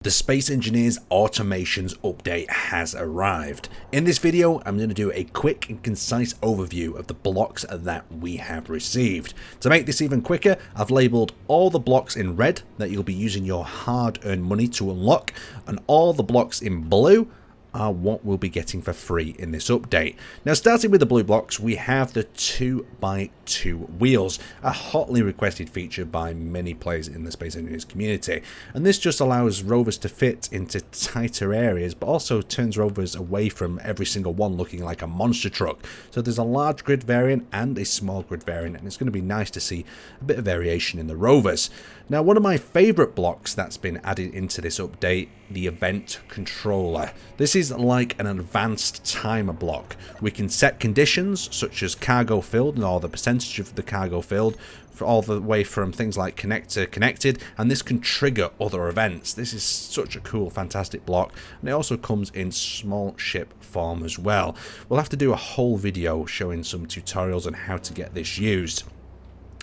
The Space Engineers Automations update has arrived. In this video, I'm going to do a quick and concise overview of the blocks that we have received. To make this even quicker, I've labelled all the blocks in red that you'll be using your hard-earned money to unlock, and all the blocks in blue are what we'll be getting for free in this update. Now, starting with the blue blocks, we have the 2x2 wheels, a hotly requested feature by many players in the Space Engineers community, and this just allows rovers to fit into tighter areas, but also turns rovers away from every single one looking like a monster truck. So there's a large grid variant and a small grid variant, and it's going to be nice to see a bit of variation in the rovers. Now, one of my favourite blocks that's been added into this update, the event controller. This is like an advanced timer block. We can set conditions such as cargo filled or the percentage of the cargo filled, for all the way from things like connector connected, and this can trigger other events. This is such a cool, fantastic block, and it also comes in small ship form as well. We'll have to do a whole video showing some tutorials on how to get this used.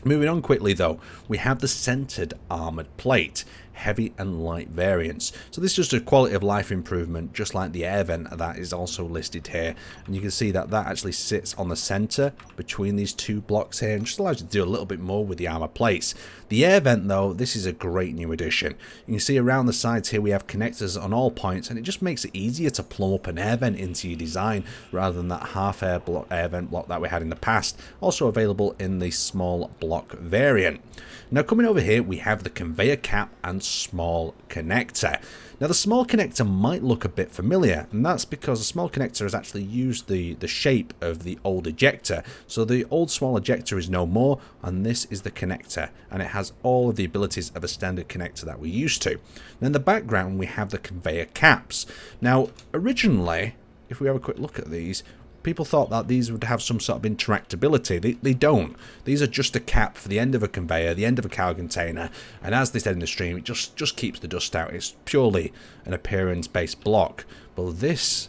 Moving on quickly though, we have the centered armored plate, heavy and light variants. So this is just a quality of life improvement, just like the air vent that is also listed here. And you can see that that actually sits on the center between these two blocks here, and just allows you to do a little bit more with the armor plates. The air vent though, this is a great new addition. You can see around the sides here we have connectors on all points, and it just makes it easier to plumb up an air vent into your design rather than that half air vent block that we had in the past. Also available in the small block variant. Now, coming over here, we have the conveyor cap and small connector. Now, the small connector might look a bit familiar, and that's because the small connector has actually used the shape of the old ejector. So the old small ejector is no more, and this is the connector, and it has all of the abilities of a standard connector that we're used to. Then in the background, we have the conveyor caps. Now, originally, if we have a quick look at these, people thought that these would have some sort of interactability. They don't. These are just a cap for the end of a conveyor, the end of a cargo container, and as they said in the stream, it just keeps the dust out. It's purely an appearance-based block. But this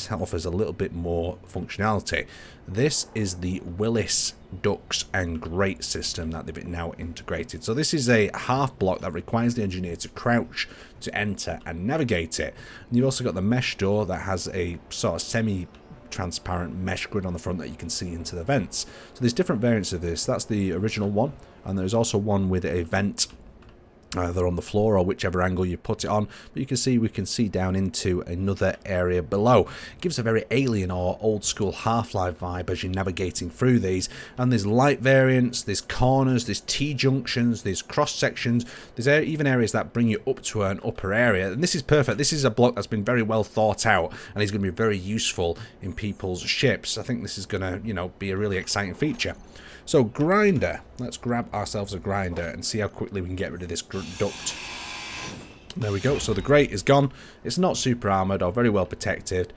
offers a little bit more functionality. This is the Willis ducts and grate system that they've now integrated. So this is a half block that requires the engineer to crouch to enter and navigate it. And you've also got the mesh door that has a sort of semi-transparent mesh grid on the front that you can see into the vents. So there's different variants of this. That's the original one, and there's also one with a vent either on the floor or whichever angle you put it on, but you can see we can see down into another area below. It gives a very alien or old school Half-Life vibe as you're navigating through these. And there's light variants, there's corners, there's T-junctions, there's cross sections, there's even areas that bring you up to an upper area, and this is perfect. This is a block that's been very well thought out and is going to be very useful in people's ships. I think this is going to, you know, be a really exciting feature. So, grinder. Let's grab ourselves a grinder and see how quickly we can get rid of this duct. There we go. So the grate is gone. It's not super armoured or very well protected,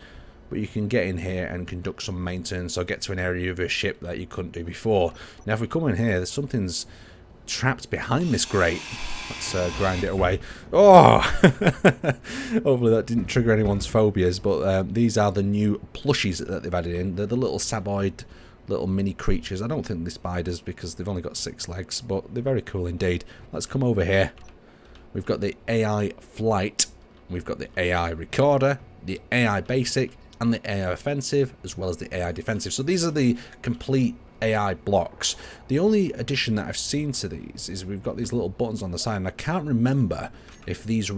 but you can get in here and conduct some maintenance or get to an area of a ship that you couldn't do before. Now, if we come in here, there's something's trapped behind this grate. Let's grind it away. Oh! Hopefully that didn't trigger anyone's phobias, but these are the new plushies that they've added in. They're the little saboid little mini creatures. I don't think they're spiders because they've only got 6 legs, but they're very cool indeed. Let's come over here. We've got the AI flight, we've got the AI recorder, the AI basic, and the AI offensive, as well as the AI defensive. So these are the complete AI blocks. The only addition that I've seen to these is we've got these little buttons on the side, and I can't remember if these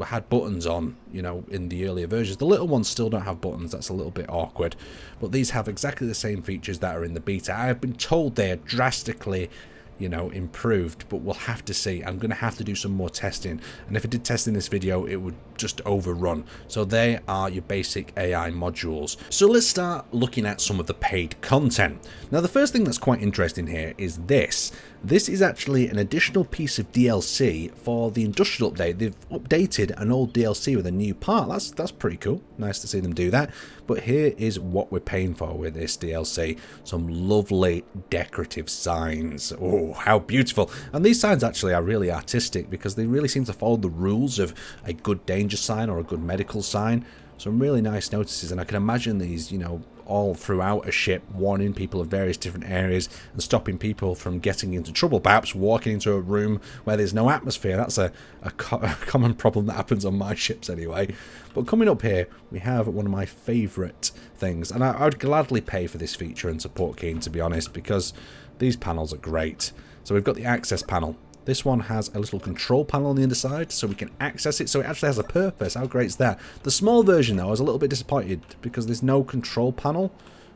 had buttons on, you know, in the earlier versions. The little ones still don't have buttons. That's a little bit awkward, but these have exactly the same features that are in the beta. I have been told they are drastically, you know, improved, but we'll have to see. I'm going to have to do some more testing, and if I did test in this video, it would just overrun. So they are your basic AI modules. So let's start looking at some of the paid content. Now, the first thing that's quite interesting here is this. This is actually an additional piece of DLC for the industrial update. They've updated an old DLC with a new part. That's pretty cool. Nice to see them do that. But here is what we're paying for with this DLC. Some lovely decorative signs. Oh, how beautiful. And these signs actually are really artistic because they really seem to follow the rules of a good danger sign or a good medical sign. Some really nice notices, and I can imagine these, you know, all throughout a ship, warning people of various different areas and stopping people from getting into trouble. Perhaps walking into a room where there's no atmosphere. That's a common problem that happens on my ships anyway. But coming up here, we have one of my favourite things. And I would gladly pay for this feature and support Keen, to be honest, because these panels are great. So we've got the access panel. This one has a little control panel on the underside, so we can access it, so it actually has a purpose. How great is that? The small version, though, I was a little bit disappointed because there's no control panel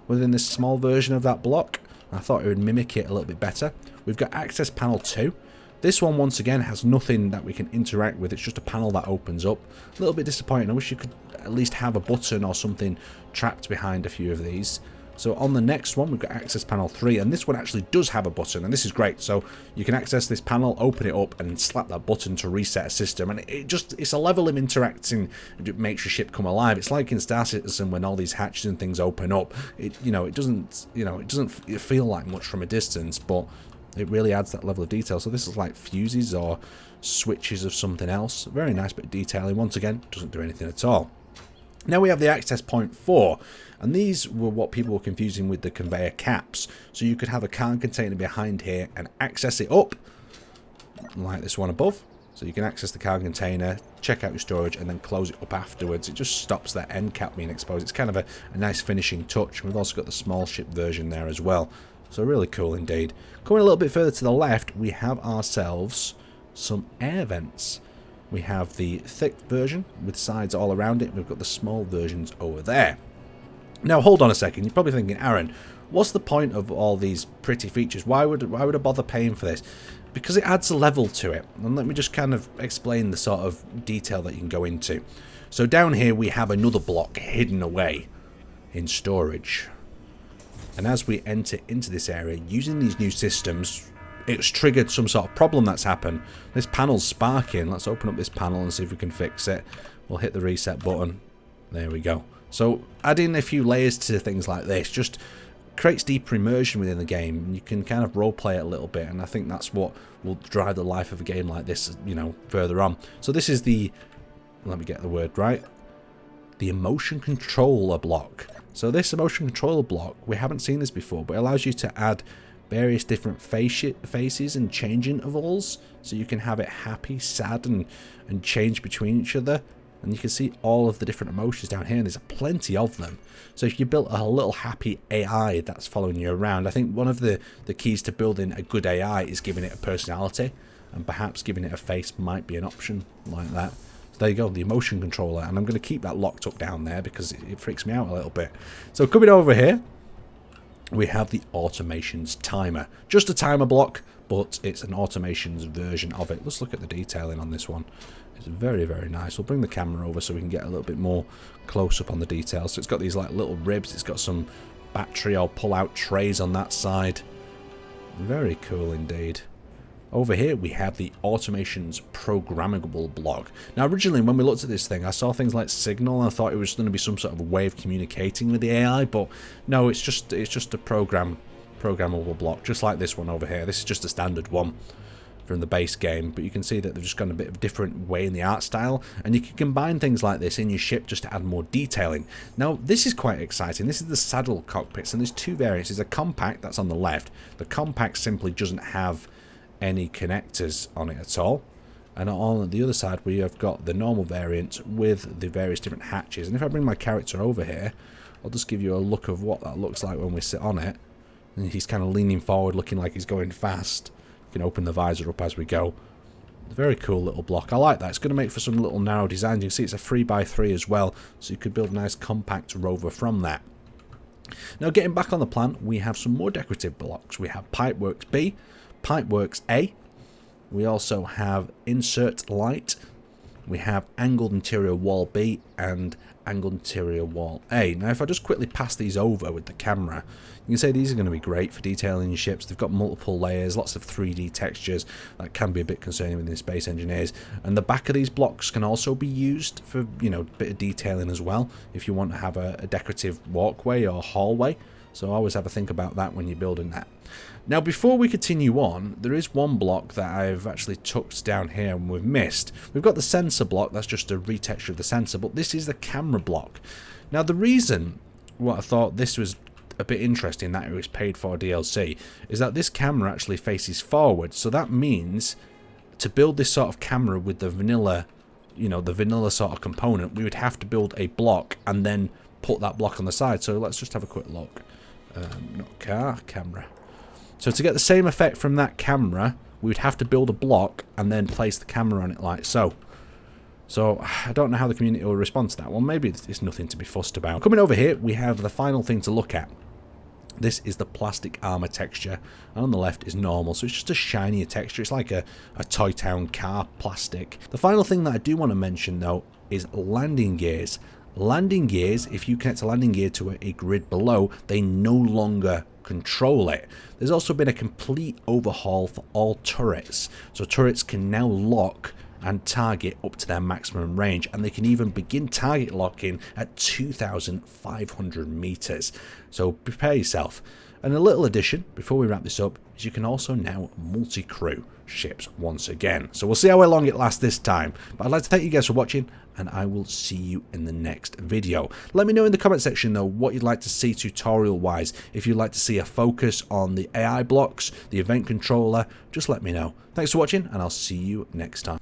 within this small version of that block. I thought it would mimic it a little bit better. We've got access panel 2. This one, once again, has nothing that we can interact with. It's just a panel that opens up. A little bit disappointing. I wish you could at least have a button or something trapped behind a few of these. So on the next one, we've got access panel 3, and this one actually does have a button, and this is great. So you can access this panel, open it up, and slap that button to reset a system, and it's a level of interacting that makes your ship come alive. It's like in Star Citizen when all these hatches and things open up. It doesn't feel like much from a distance, but it really adds that level of detail. So this is like fuses or switches of something else. Very nice bit of detailing. Once again, doesn't do anything at all. Now we have the access point 4, and these were what people were confusing with the conveyor caps. So you could have a cargo container behind here and access it up, like this one above. So you can access the cargo container, check out your storage, and then close it up afterwards. It just stops that end cap being exposed. It's kind of a nice finishing touch. We've also got the small ship version there as well. So really cool indeed. Coming a little bit further to the left, we have ourselves some air vents. We have the thick version with sides all around it. We've got the small versions over there. Now, hold on a second. You're probably thinking, Aaron, what's the point of all these pretty features? Why would I bother paying for this? Because it adds a level to it. And let me just kind of explain the sort of detail that you can go into. So down here, we have another block hidden away in storage. And as we enter into this area, using these new systems, it's triggered some sort of problem that's happened. This panel's sparking. Let's open up this panel and see if we can fix it. We'll hit the reset button. There we go. So adding a few layers to things like this just creates deeper immersion within the game. You can kind of roleplay it a little bit, and I think that's what will drive the life of a game like this, you know, further on. So this is the, let me get the word right, the emotion controller block. So this emotion controller block, we haven't seen this before, but it allows you to add various different faces and change intervals, so you can have it happy, sad, and change between each other. And you can see all of the different emotions down here, and there's plenty of them. So if you built a little happy AI that's following you around, I think one of the keys to building a good AI is giving it a personality, and perhaps giving it a face might be an option like that. So there you go, the emotion controller, and I'm going to keep that locked up down there because it freaks me out a little bit. So coming over here, we have the Automations timer. Just a timer block, but it's an Automations version of it. Let's look at the detailing on this one. It's very, very nice. We'll bring the camera over so we can get a little bit more close up on the details. So it's got these like little ribs. It's got some battery or pull-out trays on that side. Very cool indeed. Over here we have the Automations programmable block. Now originally when we looked at this thing, I saw things like Signal and I thought it was going to be some sort of a way of communicating with the AI, but no, it's just a programmable block, just like this one over here. This is just a standard one from the base game, but you can see that they've just gone a bit of a different way in the art style, and you can combine things like this in your ship just to add more detailing. Now this is quite exciting. This is the saddle cockpits, and there's two variants. There's a compact that's on the left. The compact simply doesn't have any connectors on it at all, and on the other side we have got the normal variant with the various different hatches. And if I bring my character over here, I'll just give you a look of what that looks like when we sit on it. And he's kind of leaning forward, looking like he's going fast. You can open the visor up as we go. Very cool little block. I like that. It's going to make for some little narrow designs. You can see it's a 3x3 as well, so you could build a nice compact rover from that. Now getting back on the plan, we have some more decorative blocks. We have Pipeworks B, Pipeworks A. We also have Insert Light. We have Angled Interior Wall B and Angled Interior Wall A. Now if I just quickly pass these over with the camera, you can say these are going to be great for detailing your ships. They've got multiple layers, lots of 3D textures. That can be a bit concerning within Space Engineers. And the back of these blocks can also be used for, you know, a bit of detailing as well, if you want to have a decorative walkway or hallway. So always have a think about that when you're building that. Now before we continue on, there is one block that I've actually tucked down here and we've missed. We've got the sensor block, that's just a retexture of the sensor, but this is the camera block. Now the reason what I thought this was a bit interesting, that it was paid for DLC, is that this camera actually faces forward. So that means to build this sort of camera with the vanilla, you know, the vanilla sort of component, we would have to build a block and then put that block on the side. So let's just have a quick look. Not car, camera. So to get the same effect from that camera, we would have to build a block and then place the camera on it like so. So I don't know how the community will respond to that. Well, maybe it's nothing to be fussed about. Coming over here, we have the final thing to look at. This is the plastic armor texture, and on the left is normal, so it's just a shinier texture. It's like a Toy Town car plastic. The final thing that I do want to mention, though, is landing gears. Landing gears, if you connect a landing gear to a grid below, they no longer control it. There's also been a complete overhaul for all turrets. So turrets can now lock and target up to their maximum range, and they can even begin target locking at 2,500 meters. So prepare yourself. And a little addition before we wrap this up is you can also now multi-crew ships once again. So we'll see how long it lasts this time. But I'd like to thank you guys for watching, and I will see you in the next video. Let me know in the comment section though what you'd like to see tutorial wise. If you'd like to see a focus on the AI blocks, the event controller, just let me know. Thanks for watching, and I'll see you next time.